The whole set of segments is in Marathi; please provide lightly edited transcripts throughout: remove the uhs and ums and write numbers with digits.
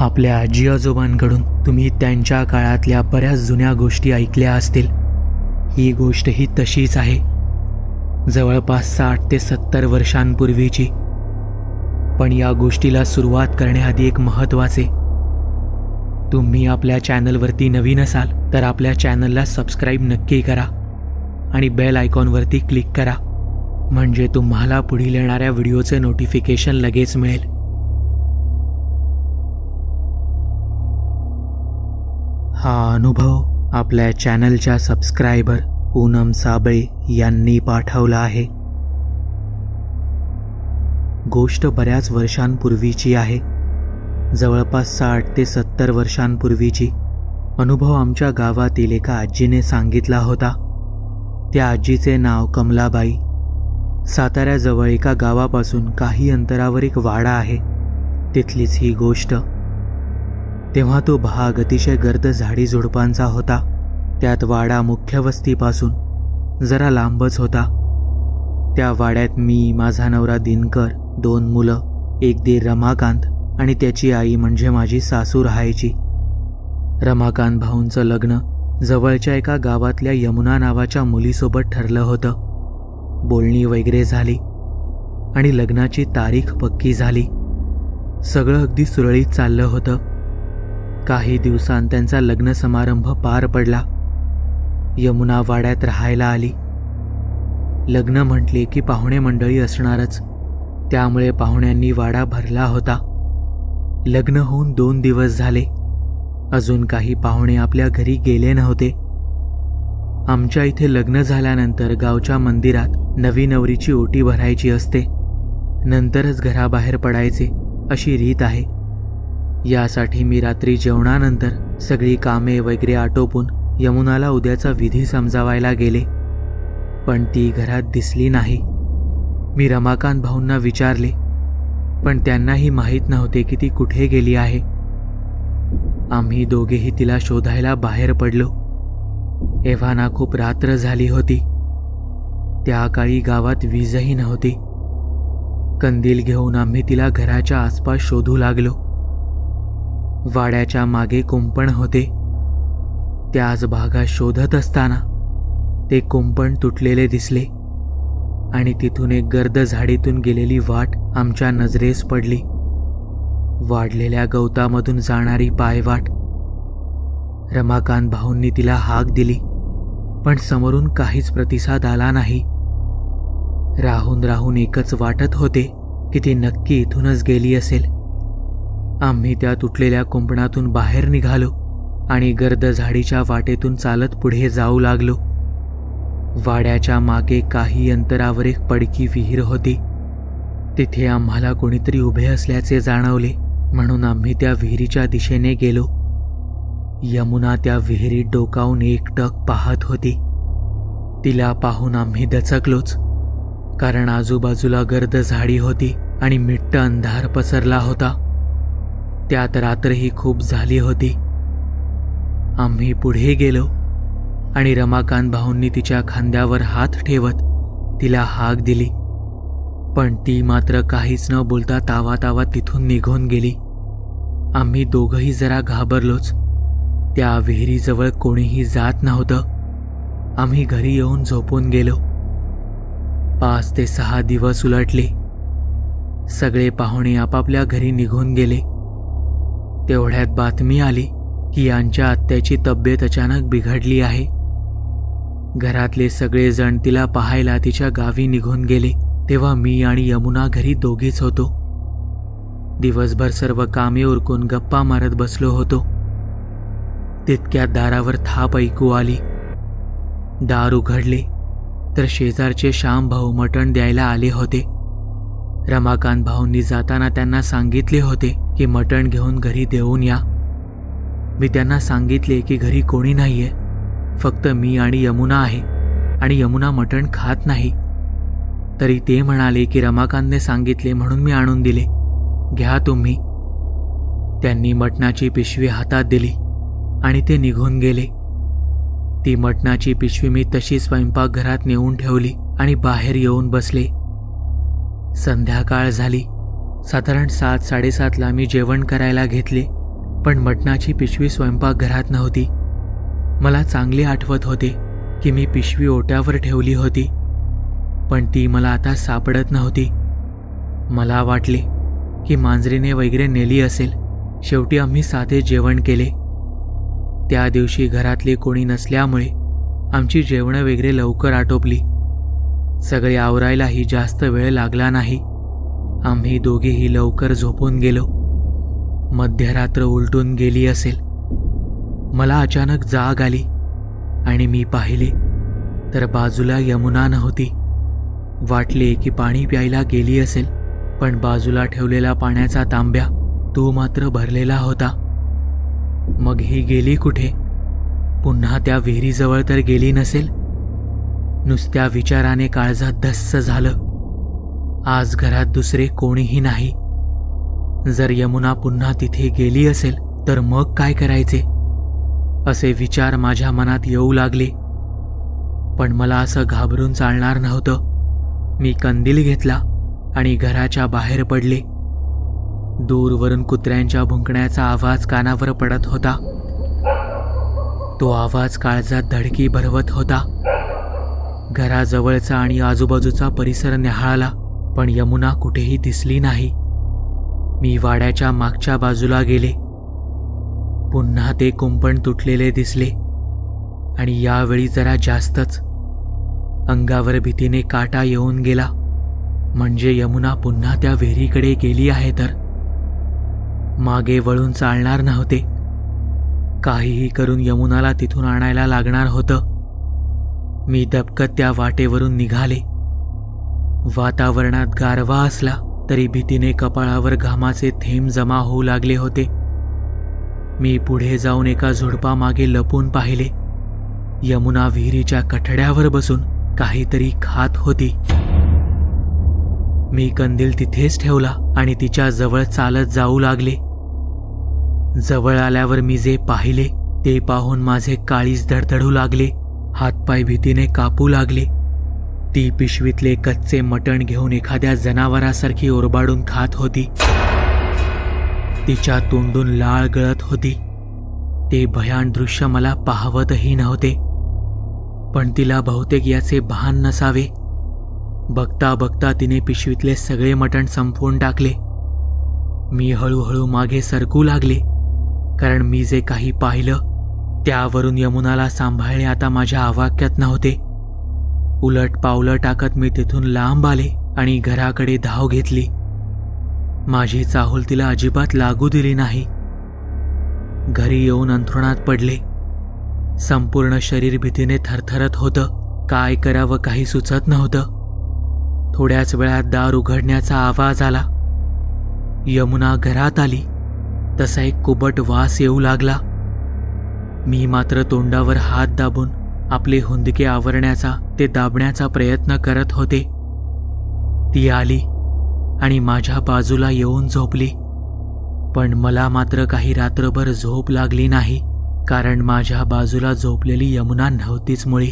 आपल्या आजी आजोबांकडून तुम्ही त्यांच्या काळातल्या बऱ्याच जुन्या गोष्टी ऐकल्या असतील. ही गोष्टही तशीच आहे, जवळपास 60 ते 70 वर्षांपूर्वीची. पण या गोष्टीला सुरुवात करण्याआधी एक महत्त्वाचे, तुम्ही आपल्या चॅनलवरती नवीन असाल तर आपल्या चॅनलला सबस्क्राईब नक्की करा आणि बेल आयकॉनवरती क्लिक करा, म्हणजे तुम्हाला पुढील येणाऱ्या व्हिडिओचे नोटिफिकेशन लगेच मिळेल. हा अनुभव आपल्या चॅनलच्या सबस्क्रायबर पूनम साबळे यांनी पाठवला आहे. गोष्ट बऱ्याच वर्षांपूर्वीची आहे, जवळपास 60 ते 70 वर्षांपूर्वीची. अनुभव आमच्या गावातील एका आजीने सांगितला होता. त्या आजीचे नाव कमलाबाई. साताऱ्याजवळ एका गावापासून काही अंतरावर एक वाडा आहे, तिथलीच ही गोष्ट. तेव्हा तो भाग अतिशय गर्द झाडी झुडपांचा होता. त्यात वाडा मुख्य वस्तीपासून जरा लांबच होता. त्या वाड्यात मी, माझा नवरा दिनकर, 2 मुलं, एक दीर रमाकांत आणि त्याची आई म्हणजे माझी सासू राहायची. रमाकांत भाऊंचं लग्न जवळच्या एका गावातल्या यमुना नावाच्या मुलीसोबत ठरलं होतं. बोलणी वगैरे झाली आणि लग्नाची तारीख पक्की झाली. सगळं अगदी सुरळीत चाललं होतं. काही दिवसांत त्यांचा लग्न समारंभ पार पडला. यमुना वाड्यात राहायला आली. लग्न म्हटले की पाहुणे मंडळी असणारच, त्यामुळे पाहुण्यांनी वाडा भरला होता. लग्न होऊन 2 दिवस झाले, अजून काही पाहुणे आपल्या घरी गेले नव्हते. आमच्या इथे लग्न झाल्यानंतर गावच्या मंदिरात नवी नवरीची ओटी भरायची असते, नंतरच घराबाहेर पडायचे अशी रीत आहे. यासाठी मी रात्री जेवणानंतर सगळी कामे वगैरे आटोपून यमुनाला उद्याचा विधी समजावायला गेले, पण ती घरात दिसली नाही. मी रमाकांत भाऊंना विचारले, पण त्यांनाही माहीत नव्हते की ती कुठे गेली आहे. आम्ही दोघेही तिला शोधायला बाहेर पडलो. एव्हाना खूप रात्र झाली होती. त्या काळी गावात वीजही नव्हती. कंदील घेऊन आम्ही तिला घराच्या आसपास शोधू लागलो. वाड्याच्या मागे कुंपण होते. त्याच भागात शोधत असताना ते कुंपण तुटलेले दिसले आणि तिथून एक गर्द झाडीतून गेलेली वाट आमच्या नजरेस पडली. वाढलेल्या गवतामधून जाणारी पायवाट. रमाकांत भाऊंनी तिला हाक दिली, पण समोरून काहीच प्रतिसाद आला नाही. राहून राहून एकच वाटत होते की ती नक्की इथूनच गेली असेल. आम्ही त्या तुटलेल्या कुंपणातून बाहेर निघालो आणि गर्द झाडीच्या वाटेतून चालत पुढे जाऊ लागलो. वाड्याच्या मागे काही अंतरावर एक पडकी विहीर होती. तिथे आम्हाला कोणीतरी उभे असल्याचे जाणवले, म्हणून आम्ही त्या विहिरीच्या दिशेने गेलो. यमुना त्या विहिरीत डोकावून एकटक पाहत होती. तिला पाहून आम्ही दचकलोच, कारण आजूबाजूला गर्द झाडी होती आणि मिट्ट अंधार पसरला होता. त्यात रात्रही खूप झाली होती. आम्ही पुढे गेलो आणि रमाकांत भाऊंनी तिच्या खांद्यावर हात ठेवत तिला हाक दिली, पण ती मात्र काहीच न बोलता तावातावा तिथून निघून गेली. आम्ही दोघंही जरा घाबरलोच. त्या विहिरीजवळ कोणीही जात नव्हतं. आम्ही घरी येऊन झोपून गेलो. 5 ते 6 दिवस उलटले. सगळे पाहुणे आपापल्या घरी निघून गेले. तेवढ्यात बातमी आली की यांच्या आत्याची तब्येत अचानक बिघडली आहे. घरातले सगळे जण तिला पाहायला तिच्या गावी निघून गेले. तेव्हा मी आणि यमुना घरी दोघीच होतो. दिवसभर सर्व कामे उरकून गप्पा मारत बसलो होतो. तितक्यात दारावर थाप ऐकू आली. दार उघडले तर शेजारचे श्याम भाऊ मटण द्यायला आले होते. रमाकांत भाऊंनी जाताना त्यांना सांगितले होते की मटण घेऊन घरी देऊन या. मी त्यांना सांगितले की घरी कोणी नाहीये, फक्त मी आणि यमुना आहे आणि यमुना मटण खात नाही. तरी ते म्हणाले की रमाकांतने सांगितले म्हणून मी आणून दिले, घ्या तुम्ही. त्यांनी मटणाची पिशवी हातात दिली आणि ते निघून गेले. ती मटणाची पिशवी मी तशी स्वयंपाकघरात नेऊन ठेवली आणि बाहेर येऊन बसले. संध्याकाळ झाली. साधारण 7-7:30ला मी जेवण करायला घेतले पण मटणाची पिशवी स्वयंपाकघरात नव्हती. मला चांगले आठवत होते की मी पिशवी ओट्यावर ठेवली होती, पण ती मला आता सापडत नव्हती. मला वाटले की मांजरीने वगैरे नेली असेल. शेवटी आम्ही साधे जेवण केले. त्या दिवशी घरातले कोणी नसल्यामुळे आमची जेवणं वगैरे लवकर आटोपली. सगळे आवरायलाही जास्त वेळ लागला नाही. आम्ही दोघेही लवकर झोपून गेलो. मध्यरात्र उलटून गेली असेल. मला अचानक जाग आली आणि मी पाहिले तर बाजूला यमुना नव्हती. वाटले की पाणी प्यायला गेली असेल, पण बाजूला ठेवलेला पाण्याचा तांब्या तो मात्र भरलेला होता. मग ही गेली कुठे? पुन्हा त्या विहिरीजवळ तर गेली नसेल? नुसत्या विचाराने काळजात धस्स झालं. आज घरात दुसरे कोणीही नाही. जर यमुना पुन्हा तिथे गेली असेल तर मग काय करायचे? असे विचार माझ्या मनात येऊ लागले. पण मला असं घाबरून चालणार नव्हतं. मी कंदील घेतला आणि घराच्या बाहेर पडले. दूरवरून कुत्र्यांच्या भुंकण्याचा आवाज कानावर पडत होता. तो आवाज काळजात धडकी भरवत होता. घराजवळचा आणि आजूबाजूचा परिसर न्याहाळला, पण यमुना कुठेही दिसली नाही. मी वाड्याच्या मागच्या बाजूला गेले. पुन्हा ते कुंपण तुटलेले दिसले आणि यावेळी जरा जास्तच. अंगावर भीतीने काटा येऊन गेला. म्हणजे यमुना पुन्हा त्या विहिरीकडे गेली आहे तर? मागे वळून चालणार नव्हते. काहीही करून यमुनाला तिथून आणायला लागणार होतं. मी दबकत त्या वाटेवरून निघाले. वातावरणात गारवा असला तरी भीतीने कपाळावर घामाचे थेंब जमा होऊ लागले होते. मी पुढे जाऊन एका झुडपामागे लपून पाहिले. यमुना विहिरीच्या कठड्यावर बसून काहीतरी खात होती. मी कंदील तिथेच ठेवला आणि तिच्या जवळ चालत जाऊ लागले. जवळ आल्यावर मी जे पाहिले ते पाहून माझे काळीज धडधडू लागले. हातपाय भीतीने कापू लागले. ती पिशवीतले कच्चे मटण घेऊन एखाद्या जनावरासारखी ओरबाडून खात होती. तिच्या तोंडून लाळ गळत होती. ते भयान दृश्य मला पाहवतही नव्हते, पण तिला बहुतेक याचे भान नसावे. बघता बघता तिने पिशवीतले सगळे मटण संपवून टाकले. मी हळूहळू मागे सरकू लागले, कारण मी जे काही पाहिलं त्यावरून यमुनाला सांभाळणे आता माझ्या आवाक्यात नव्हते. उलट पावलं टाकत मी तिथून लांब आले आणि घराकडे धाव घेतली. माझी चाहूल तिला अजिबात लागू दिली नाही. घरी येऊन अंथरुणात पडले. संपूर्ण शरीर भीतीने थरथरत होतं. काय करावं काही सुचत नव्हतं. थोड्याच वेळात दार उघडण्याचा आवाज आला. यमुना घरात आली तसा एक कुबट वास येऊ लागला. मी मात्र तोंडावर हात दाबून आपले हुंदके आवरण्याचा, ते दाबण्याचा प्रयत्न करत होते. ती आली आणि माझ्या बाजूला येऊन झोपली. पण मला मात्र काही रात्रभर झोप लागली नाही, कारण माझ्या बाजूला झोपलेली यमुना नव्हतीच मुळी.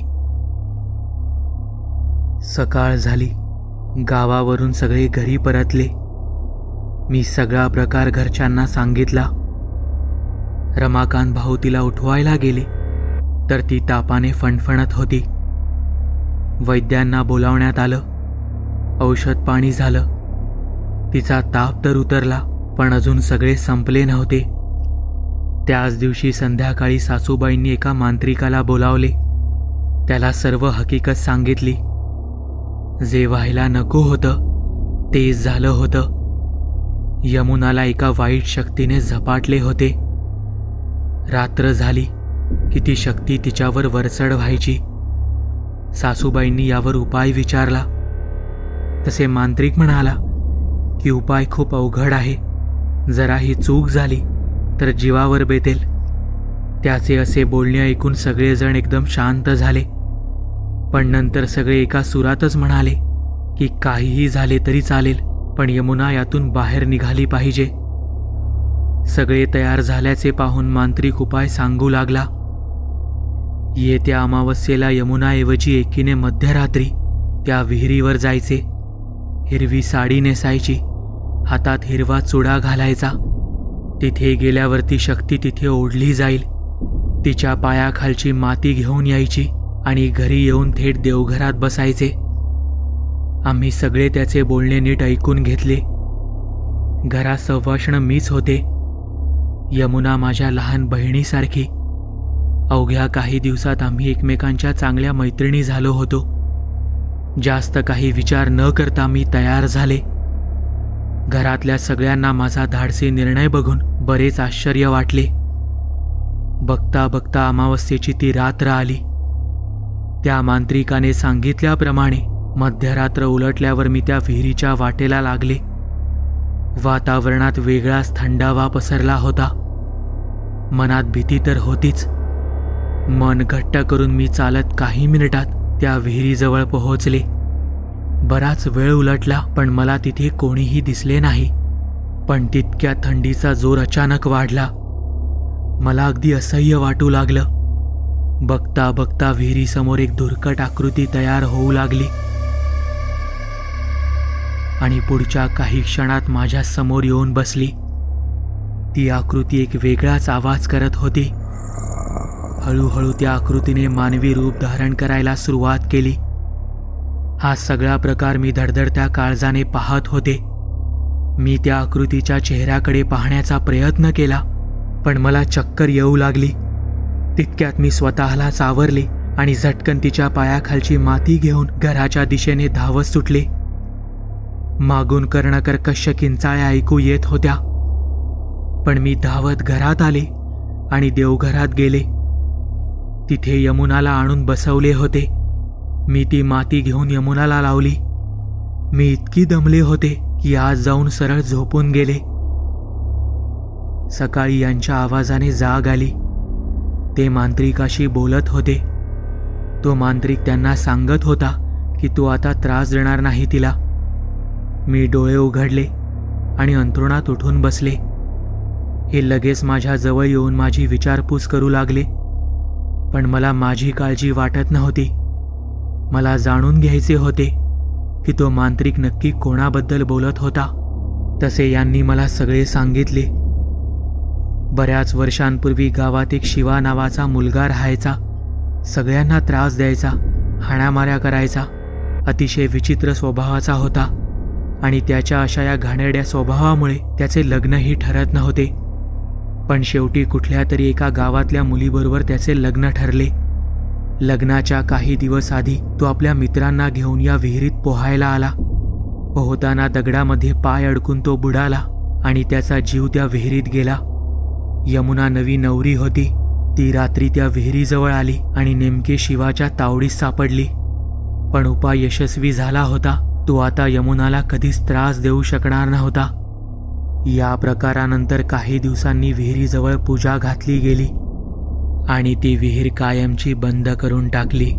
सकाळ झाली. गावावरून सगळे घरी परतले. मी सगळा प्रकार घरच्यांना सांगितला. रमाकांत भाऊ तिला उठवायला गेले तर ती तापाने फणफणत होती. वैद्यांना बोलावण्यात आलं. औषध पाणी झालं. तिचा ताप तर उतरला, पण अजून सगळे संपले नव्हते. त्याच दिवशी संध्याकाळी सासूबाईंनी एका मांत्रिकाला बोलावले. त्याला सर्व हकीकत सांगितली. जे व्हायला नको होतं तेच झालं होतं. यमुनाला एका वाईट शक्तीने झपाटले होते. रात्र झाली की ती शक्ती तिच्यावर वरचढ व्हायची. सासूबाईंनी यावर उपाय विचारला. तसे मांत्रिक म्हणाला की उपाय खूप अवघड आहे. जरा ही चूक झाली तर जीवावर बेतेल. त्याचे असे बोलणे ऐकून सगळेजण एकदम शांत झाले. पण नंतर सगळे एका सुरातच म्हणाले की काहीही झाले तरी चालेल, पण यमुना यातून बाहेर निघाली पाहिजे. सगळे तयार झाल्याचे पाहून मांत्रिक उपाय सांगू लागला. येत्या अमावस्येला यमुनाऐवजी एकीने मध्यरात्री त्या विहिरीवर जायचे. हिरवी साडी नेसायची, हातात हिरवा चुडा घालायचा तिथे गेल्यावरती शक्ती तिथे ओढली जाईल, तिच्या पायाखालची माती घेऊन यायची आणि घरी येऊन थेट देवघरात बसायचे. आम्ही सगळे त्याचे बोलणे नीट ऐकून घेतले. घरात सवाष्ण मीच होते, यमुना माझ्या लहान बहिणीसारखी. अवघ्या काही दिवसात आम्ही एकमेकांच्या चांगल्या मैत्रिणी झालो होतो. जास्त काही विचार न करता मी तयार झाले. घरातल्या सगळ्यांना माझा धाडसी निर्णय बघून बरेच आश्चर्य वाटले. बघता बघता अमावस्येची ती रात्र आली. त्या मांत्रिकाने सांगितल्याप्रमाणे मध्यरात्र उलटल्यावर मी त्या विहिरीच्या वाटेला लागले. वातावरणात वेगळाच थंडावा पसरला होता. मनात भीती तर होतीच. मन घट्ट करून मी चालत काही मिनिटात त्या विहिरीजवळ पोहोचले. बराच वेळ उलटला पण मला तिथे कोणीही दिसले नाही. पण तितक्या थंडीचा जोर अचानक वाढला. मला अगदी असह्य वाटू लागलं. बघता बघता विहिरीसमोर एक धुरकट आकृती तयार होऊ लागली आणि पुढच्या काही क्षणात माझ्या समोर येऊन बसली. ती आकृती एक वेगळाच आवाज करत होती. हळूहळू त्या आकृतीने मानवी रूप धारण करायला सुरुवात केली. हा सगळा प्रकार मी धडधडत्या काळजाने पाहत होते. मी त्या आकृतीच्या चेहऱ्याकडे पाहण्याचा प्रयत्न केला पण मला चक्कर येऊ लागली. तितक्यात मी स्वतःला सावरले आणि झटकन तिच्या पायाखालची माती घेऊन घराच्या दिशेने धावत सुटले. मागून कर्णकर्कश किंचाळ्या ऐकू येत होत्या. पण मी धावत घरात आले आणि देवघरात गेले. तिथे यमुनाला आणून बसवले होते. मी ती माती घेऊन यमुनाला लावली. मी इतकी दमले होते की आज जाऊन सरळ झोपून गेले. सकाळी यांच्या आवाजाने जाग आली. ते मांत्रिकाशी बोलत होते. तो मांत्रिक त्यांना सांगत होता की तो आता त्रास देणार नाही तिला. मी डोळे उघडले आणि अंथरुणात उठून बसले. हे लगेच माझ्या जवळ येऊन माझी विचारपूस करू लागले. पण मला माझी काळजी वाटत नव्हती. मला जाणून घ्यायचे होते की तो मांत्रिक नक्की कोणाबद्दल बोलत होता. तसे यांनी मला सगळे सांगितले. बऱ्याच वर्षांपूर्वी गावात एक शिवा नावाचा मुलगा राहायचा. सगळ्यांना त्रास द्यायचा, हाणामाऱ्या करायचा. अतिशय विचित्र स्वभावाचा होता आणि त्याच्या अशा या घाणेरड्या स्वभावामुळे त्याचे लग्नही ठरत नव्हते. पण शेवटी कुठल्या तरी एका गावातल्या मुलीबरोबर त्याचे लग्न ठरले. लग्नाच्या काही दिवस आधी तो आपल्या मित्रांना घेऊन या विहिरीत पोहायला आला. पोहताना दगडामध्ये पाय अडकून तो बुडाला आणि त्याचा जीव त्या विहिरीत गेला. यमुना नवी नवरी होती. ती रात्री त्या विहिरीजवळ आली आणि नेमके शिवाच्या तावडीत सापडली. पण उपाय यशस्वी झाला होता. तो आता यमुनाला कधीच त्रास देऊ शकणार नव्हता. या प्रकारानंतर काही दिवसांनी विहिरीजवळ पूजा घातली गेली आणि ती विहीर कायमची बंद करून टाकली.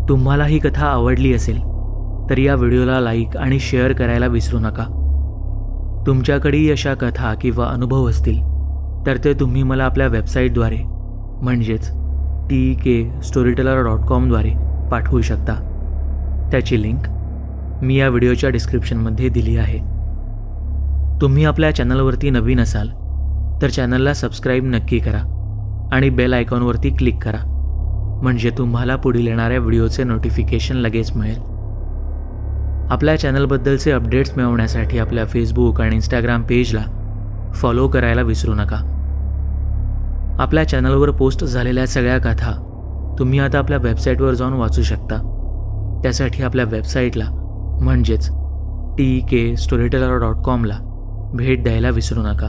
तुम्हाला ही कथा आवडली असेल तर या व्हिडिओला लाईक आणि शेअर करायला विसरू नका. तुमच्याकडेही अशा कथा किंवा अनुभव असतील तर ते तुम्ही मला आपल्या वेबसाईटद्वारे म्हणजेच tekstoryteller.com द्वारे पाठवू शकता. त्याची लिंक मी या व्हिडिओच्या डिस्क्रिप्शनमध्ये दिली आहे. तुम्ही आपल्या चॅनलवरती नवीन असाल तर चॅनलला सबस्क्राईब नक्की करा आणि बेल आयकॉनवरती क्लिक करा म्हणजे तुम्हाला पुढील येणाऱ्या व्हिडिओचे नोटिफिकेशन लगेच मिळेल. आपल्या चॅनलबद्दलचे अपडेट्स मिळवण्यासाठी आपल्या फेसबुक आणि इंस्टाग्राम पेजला फॉलो करायला विसरू नका. आपल्या चॅनलवर पोस्ट झालेल्या सगळ्या कथा तुम्ही आता आपल्या वेबसाईटवर जाऊन वाचू शकता. त्यासाठी आपल्या वेबसाईटला म्हणजेच tekstoryteller.com ला भेट द्यायला विसरू नका.